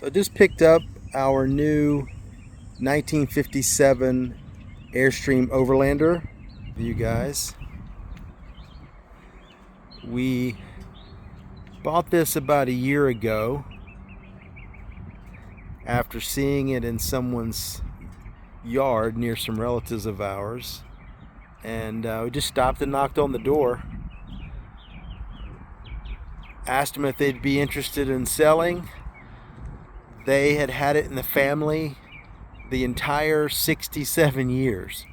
So I just picked up our new 1957 Airstream Overlander for you guys. We bought this about a year ago after seeing it in someone's yard near some relatives of ours, and we just stopped and knocked on the door, asked them if they'd be interested in selling. They had had it in the family the entire 67 years,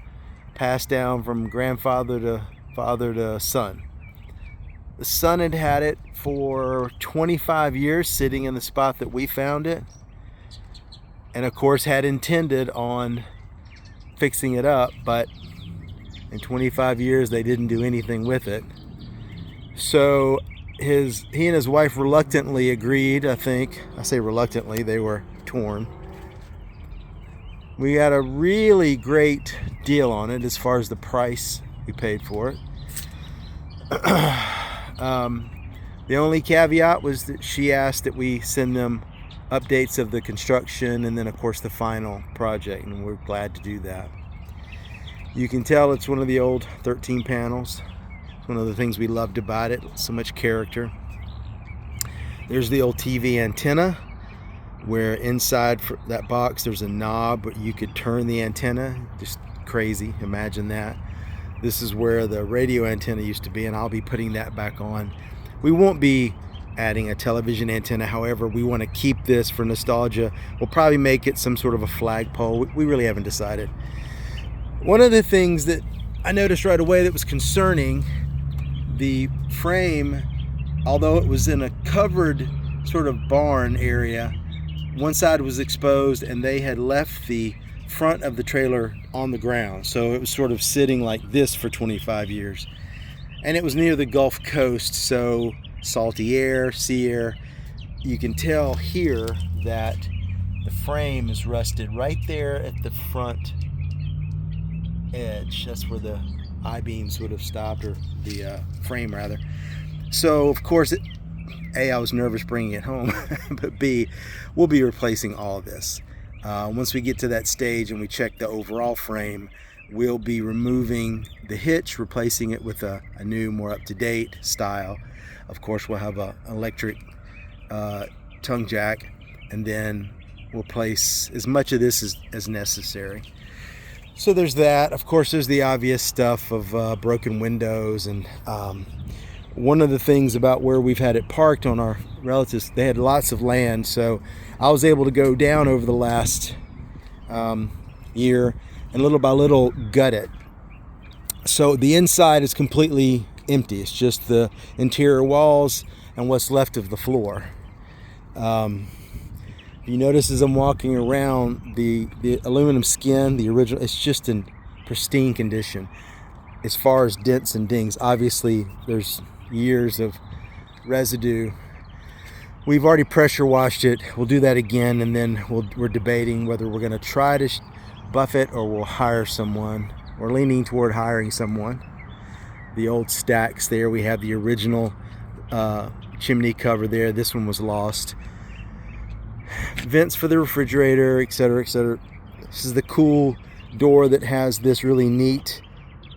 passed down from grandfather to father to son. The son had had it for 25 years, sitting in the spot that we found it, and of course had intended on fixing it up, but in 25 years they didn't do anything with it. So he and his wife reluctantly agreed. I say reluctantly, they were torn. We got a really great deal on it as far as the price we paid for it. The only caveat was that she asked that we send them updates of the construction and then of course the final project, and we're glad to do that. You can tell it's one of the old 13 panels. It's one of the things we loved about it, so much character. There's the old TV antenna, where inside that box there's a knob where you could turn the antenna. Just crazy, imagine that. This is where the radio antenna used to be, and I'll be putting that back on. We won't be adding a television antenna, however, we want to keep this for nostalgia. We'll probably make it some sort of a flagpole. We really haven't decided. One of the things that I noticed right away that was concerning, the frame, although it was in a covered sort of barn area, one side was exposed and they had left the front of the trailer on the ground, so it was sort of sitting like this for 25 years, and it was near the Gulf Coast, so salty air, sea air. You can tell here that the frame is rusted right there at the front edge. That's where the I-beams would have stopped, or the frame rather. So of course, A, I was nervous bringing it home, but B, we'll be replacing all of this. Once we get to that stage and we check the overall frame, we'll be removing the hitch, replacing it with a new, more up-to-date style. Of course, we'll have an electric tongue jack, and then we'll place as much of this as necessary. So there's that. Of course, there's the obvious stuff of broken windows, and one of the things about where we've had it parked on our relatives, they had lots of land, so I was able to go down over the last year and little by little gut it. So the inside is completely empty. It's just the interior walls and what's left of the floor. You notice as I'm walking around, the aluminum skin, the original, it's just in pristine condition. As far as dents and dings, obviously there's years of residue. We've already pressure washed it. We'll do that again, and then we're debating whether we're going to try to buff it or we'll hire someone. We're leaning toward hiring someone. The old stacks there, we have the original chimney cover there. This one was lost. Vents for the refrigerator, etc., etc. This is the cool door that has this really neat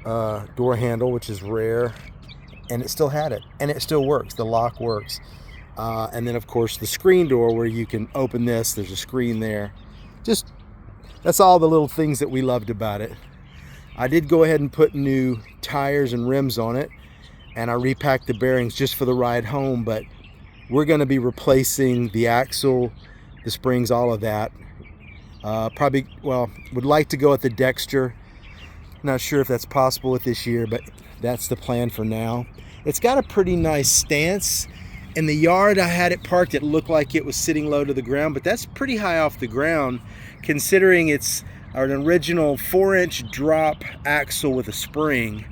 door handle, which is rare, and it still had it, and it still works. The lock works. And then of course the screen door where you can open this, there's a screen there. Just, that's all the little things that we loved about it. I did go ahead and put new tires and rims on it, and I repacked the bearings just for the ride home, but we're going to be replacing the axle, the springs, all of that. Probably, well, would like to go at the Dexter. Not sure if that's possible with this year, but that's the plan for now. It's got a pretty nice stance. In the yard I had it parked, it looked like it was sitting low to the ground, but that's pretty high off the ground considering it's an original 4-inch drop axle with a spring.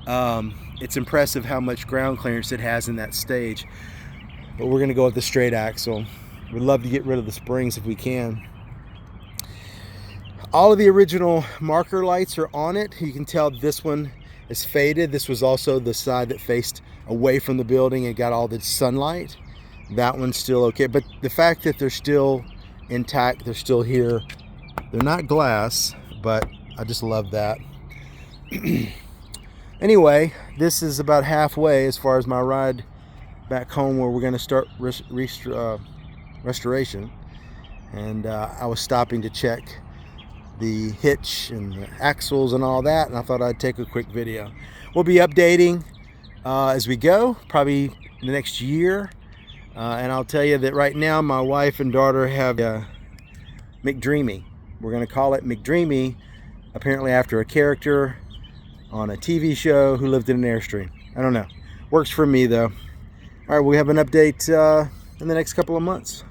It's impressive how much ground clearance it has in that stage, but we're going to go with the straight axle. We'd love to get rid of the springs if we can. All of the original marker lights are on it. You can tell this one is faded. This was also the side that faced away from the building and got all the sunlight. That one's still okay, but the fact that they're still intact. They're still here. They're not glass, but I just love that. Anyway, this is about halfway as far as my ride back home, where we're going to start restoration. And I was stopping to check the hitch and the axles and all that, and I thought I'd take a quick video. We'll be updating as we go, probably the next year. And I'll tell you that right now my wife and daughter have McDreamy. We're going to call it McDreamy, apparently after a character on a TV show who lived in an Airstream. I don't know. Works for me though. All right, we'll have an update in the next couple of months.